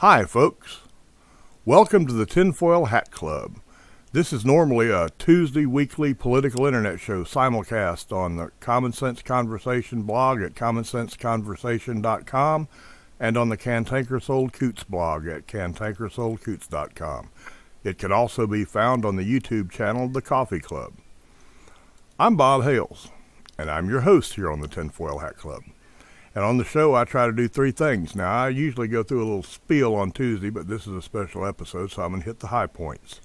Hi, folks. Welcome to the Tinfoil Hat Club. This is normally a Tuesday weekly political internet show simulcast on the Common Sense Conversation blog at commonsenseconversation.com and on the Cantankerous Old Coots blog at cantankerousoldcoots.com. It can also be found on the YouTube channel The Coffee Club. I'm Bob Hales, and I'm your host here on the Tinfoil Hat Club. And on the show, I try to do three things. Now, I usually go through a little spiel on Tuesday, but this is a special episode, so I'm going to hit the high points.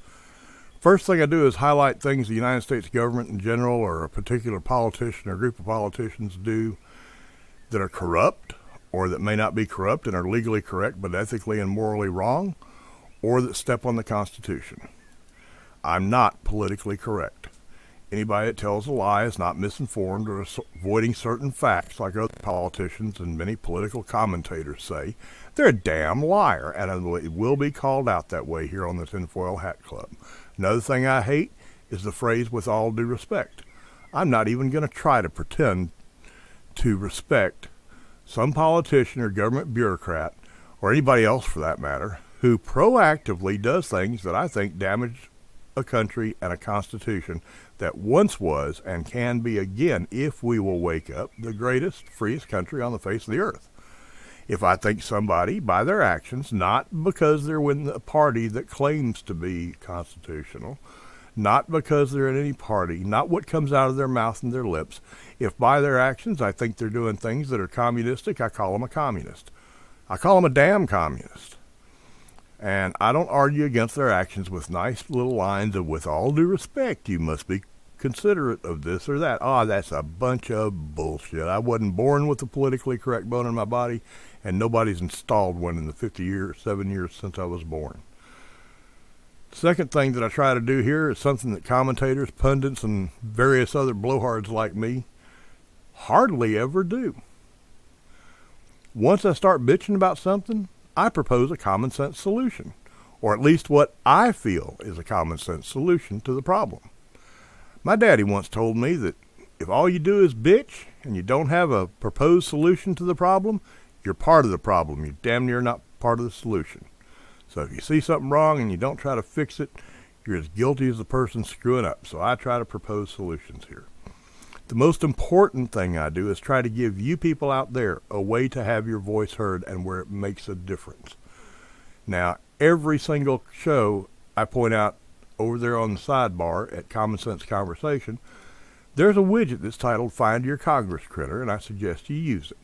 First thing I do is highlight things the United States government in general or a particular politician or group of politicians do that are corrupt or that may not be corrupt and are legally correct but ethically and morally wrong, or that step on the Constitution. I'm not politically correct. Anybody that tells a lie is not misinformed or avoiding certain facts like other politicians and many political commentators say. They're a damn liar, and it will be called out that way here on the Tinfoil Hat Club. Another thing I hate is the phrase, with all due respect. I'm not even going to try to pretend to respect some politician or government bureaucrat, or anybody else for that matter, who proactively does things that I think damage a country and a constitution that once was and can be again, if we will wake up, the greatest, freest country on the face of the earth. If I think somebody, by their actions, not because they're in a party that claims to be constitutional, not because they're in any party, not what comes out of their mouth and their lips, if by their actions I think they're doing things that are communistic, I call them a communist. I call them a damn communist. And I don't argue against their actions with nice little lines of, with all due respect, you must be considerate of this or that. That's a bunch of bullshit. I wasn't born with a politically correct bone in my body, and nobody's installed one in the 7 years since I was born. Second thing that I try to do here is something that commentators, pundits, and various other blowhards like me hardly ever do. Once I start bitching about something, I propose a common sense solution, or at least what I feel is a common sense solution to the problem. My daddy once told me that if all you do is bitch and you don't have a proposed solution to the problem, you're part of the problem. You're damn near not part of the solution. So if you see something wrong and you don't try to fix it, you're as guilty as the person screwing up. So I try to propose solutions here. The most important thing I do is try to give you people out there a way to have your voice heard and where it makes a difference. Now, every single show I point out over there on the sidebar at Common Sense Conversation, there's a widget that's titled Find Your Congress Critter, and I suggest you use it.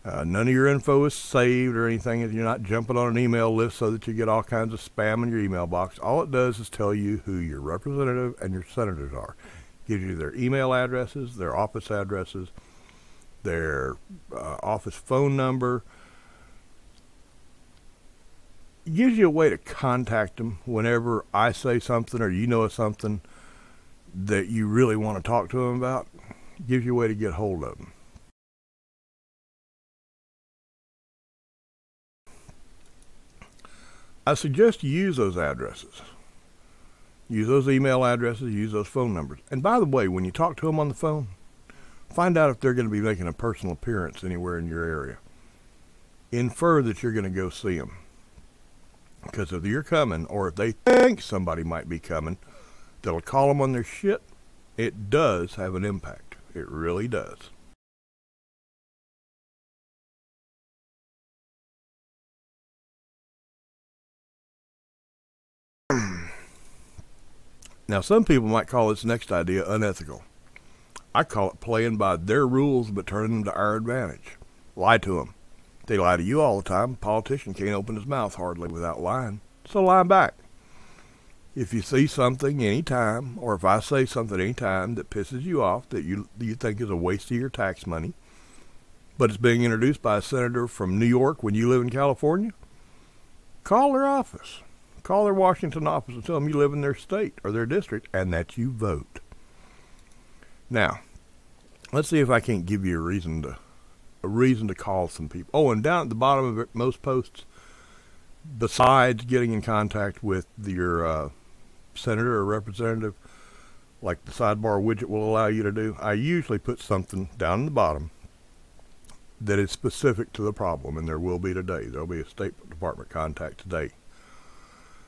None of your info is saved or anything. You're not jumping on an email list so that you get all kinds of spam in your email box. All it does is tell you who your representative and your senators are. Gives you their email addresses, their office addresses, their office phone number. It gives you a way to contact them whenever I say something or you know of something that you really want to talk to them about. It gives you a way to get hold of them. I suggest you use those addresses. Use those email addresses, use those phone numbers. And by the way, when you talk to them on the phone, find out if they're going to be making a personal appearance anywhere in your area. Infer that you're going to go see them. Because if you're coming, or if they think somebody might be coming, that'll call them on their shit, it does have an impact. It really does. Now, some people might call this next idea unethical. I call it playing by their rules but turning them to our advantage. Lie to them. They lie to you all the time. A politician can't open his mouth hardly without lying. So lie back. If you see something anytime, or if I say something anytime that pisses you off, that you think is a waste of your tax money, but it's being introduced by a senator from New York when you live in California, call their office. Call their Washington office and tell them you live in their state or their district and that you vote. Now, let's see if I can't give you a reason to call some people. Oh, and down at the bottom of most posts, besides getting in contact with your senator or representative, like the sidebar widget will allow you to do, I usually put something down in the bottom that is specific to the problem, and there will be today. There will be a State Department contact today.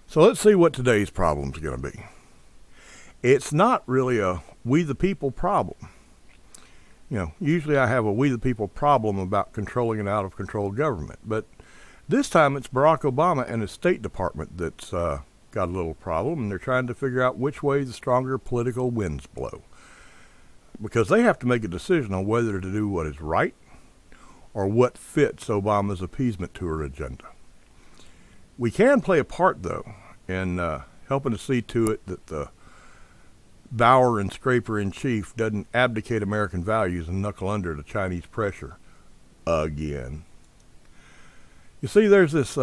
So let's see what today's problem is going to be. It's not really a we the people problem. You know, usually I have a we the people problem about controlling an out-of-control government, but this time it's Barack Obama and his State Department that's got a little problem, and they're trying to figure out which way the stronger political winds blow. Because they have to make a decision on whether to do what is right or what fits Obama's appeasement tour agenda. We can play a part, though, in helping to see to it that the Bower and Scraper-in-Chief doesn't abdicate American values and knuckle under to Chinese pressure again. You see, there's this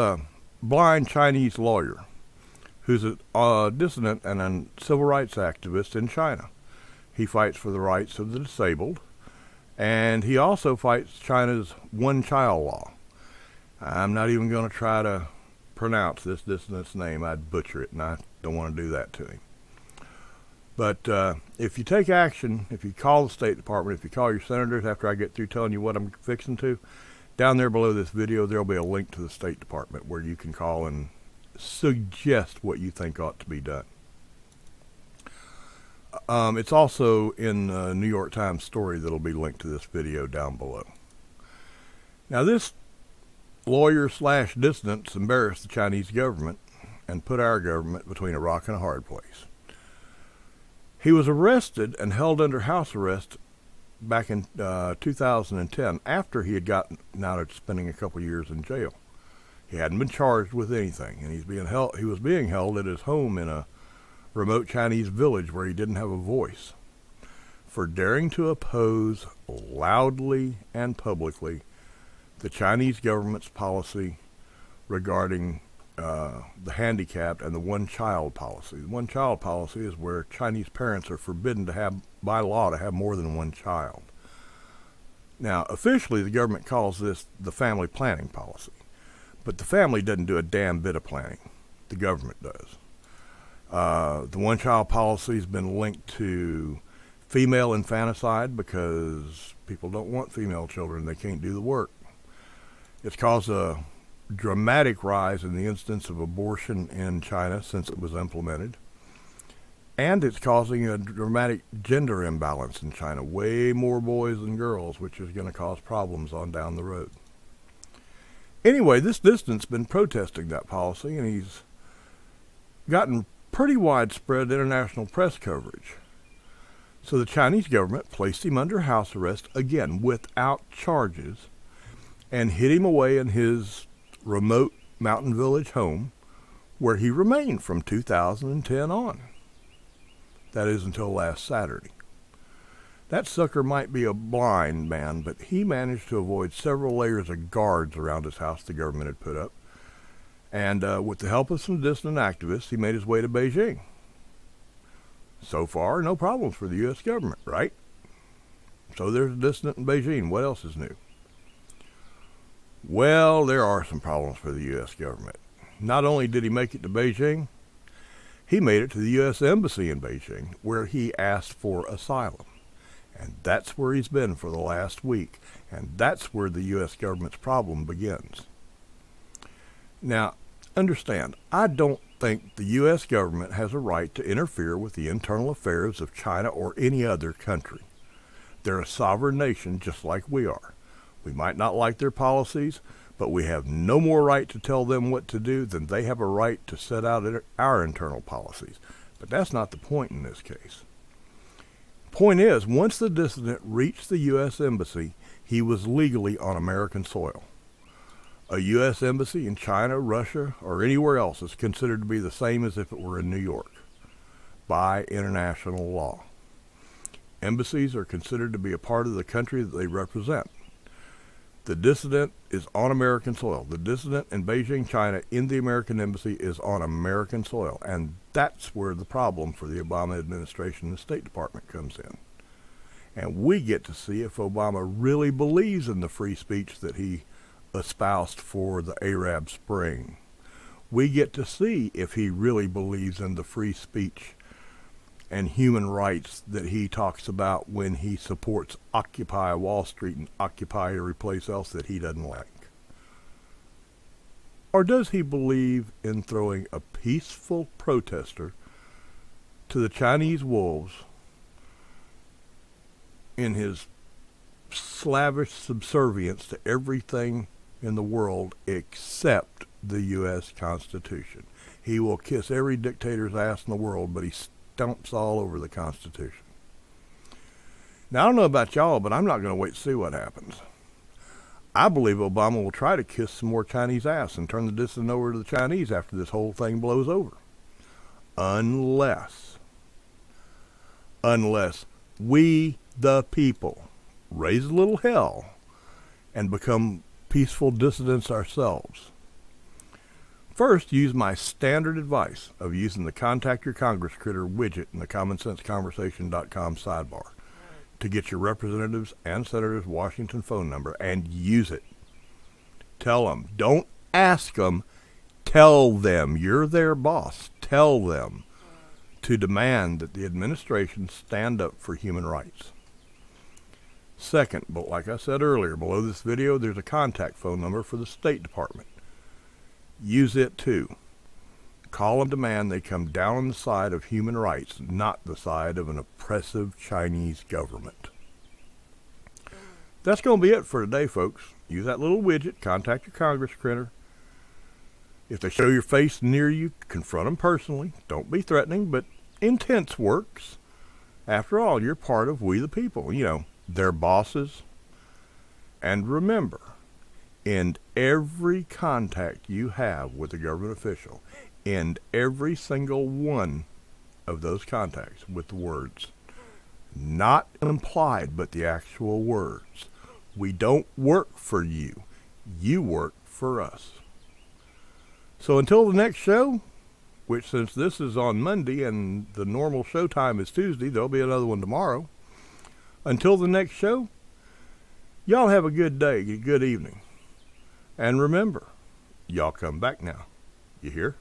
blind Chinese lawyer who's a dissident and a civil rights activist in China. He fights for the rights of the disabled, and he also fights China's one-child law. I'm not even going to try to pronounce this dissident's name. I'd butcher it, and I don't want to do that to him. But if you take action, if you call the State Department, if you call your senators after I get through telling you what I'm fixing to, down there below this video there'll be a link to the State Department where you can call and suggest what you think ought to be done. It's also in the New York Times story that'll be linked to this video down below. Now this lawyer slash dissident's embarrassed the Chinese government and put our government between a rock and a hard place. He was arrested and held under house arrest back in 2010 after he had gotten out of spending a couple years in jail. He hadn't been charged with anything, and he was being held at his home in a remote Chinese village where he didn't have a voice for daring to oppose loudly and publicly the Chinese government's policy regarding the handicapped and the one-child policy. The one-child policy is where Chinese parents are forbidden to have, by law, to have more than one child. Now, officially, the government calls this the family planning policy, but the family doesn't do a damn bit of planning. The government does. The one-child policy has been linked to female infanticide because people don't want female children. They can't do the work. It's caused a dramatic rise in the instance of abortion in China since it was implemented. And it's causing a dramatic gender imbalance in China. Way more boys than girls, which is going to cause problems on down the road. Anyway, this dissident's been protesting that policy, and he's gotten pretty widespread international press coverage. So the Chinese government placed him under house arrest, again, without charges, and hid him away in his remote mountain village home, where he remained from 2010 on. That is until last Saturday. That sucker might be a blind man, but he managed to avoid several layers of guards around his house the government had put up. And with the help of some dissident activists, he made his way to Beijing. So far, no problems for the U.S. government, right? So there's a dissident in Beijing. What else is new? Well, there are some problems for the U.S. government. Not only did he make it to Beijing, he made it to the U.S. Embassy in Beijing, where he asked for asylum. And that's where he's been for the last week. And that's where the U.S. government's problem begins. Now, understand, I don't think the U.S. government has a right to interfere with the internal affairs of China or any other country. They're a sovereign nation just like we are. We might not like their policies, but we have no more right to tell them what to do than they have a right to set out our internal policies. But that's not the point in this case. Point is, once the dissident reached the U.S. Embassy, he was legally on American soil. A U.S. Embassy in China, Russia, or anywhere else is considered to be the same as if it were in New York by international law. Embassies are considered to be a part of the country that they represent. The dissident is on American soil. The dissident in Beijing, China, in the American embassy is on American soil. And that's where the problem for the Obama administration and the State Department comes in. And we get to see if Obama really believes in the free speech that he espoused for the Arab Spring. We get to see if he really believes in the free speech and human rights that he talks about when he supports Occupy Wall Street and Occupy every place else that he doesn't like? Or does he believe in throwing a peaceful protester to the Chinese wolves in his slavish subservience to everything in the world except the U.S. Constitution? He will kiss every dictator's ass in the world, but he stomps all over the Constitution. Now, I don't know about y'all, but I'm not going to wait to see what happens. I believe Obama will try to kiss some more Chinese ass and turn the dissident over to the Chinese after this whole thing blows over. Unless we, the people, raise a little hell and become peaceful dissidents ourselves. First, use my standard advice of using the Contact Your Congress Critter widget in the commonsenseconversation.com sidebar to get your representatives and senators' Washington phone number and use it. Tell them. Don't ask them. Tell them. You're their boss. Tell them to demand that the administration stand up for human rights. Second, but like I said earlier, below this video, there's a contact phone number for the State Department. Use it too. Call and demand they come down on the side of human rights, not the side of an oppressive Chinese government. That's going to be it for today, folks. Use that little widget, Contact Your Congress Critter. If they show your face near you, confront them personally. Don't be threatening, but intense works. After all, you're part of we the people. You know, they're bosses. And remember, end every contact you have with a government official. End every single one of those contacts with the words, not implied, but the actual words. We don't work for you. You work for us. So until the next show, which since this is on Monday and the normal show time is Tuesday, there'll be another one tomorrow. Until the next show, y'all have a good day, a good evening. And remember, y'all come back now. You hear?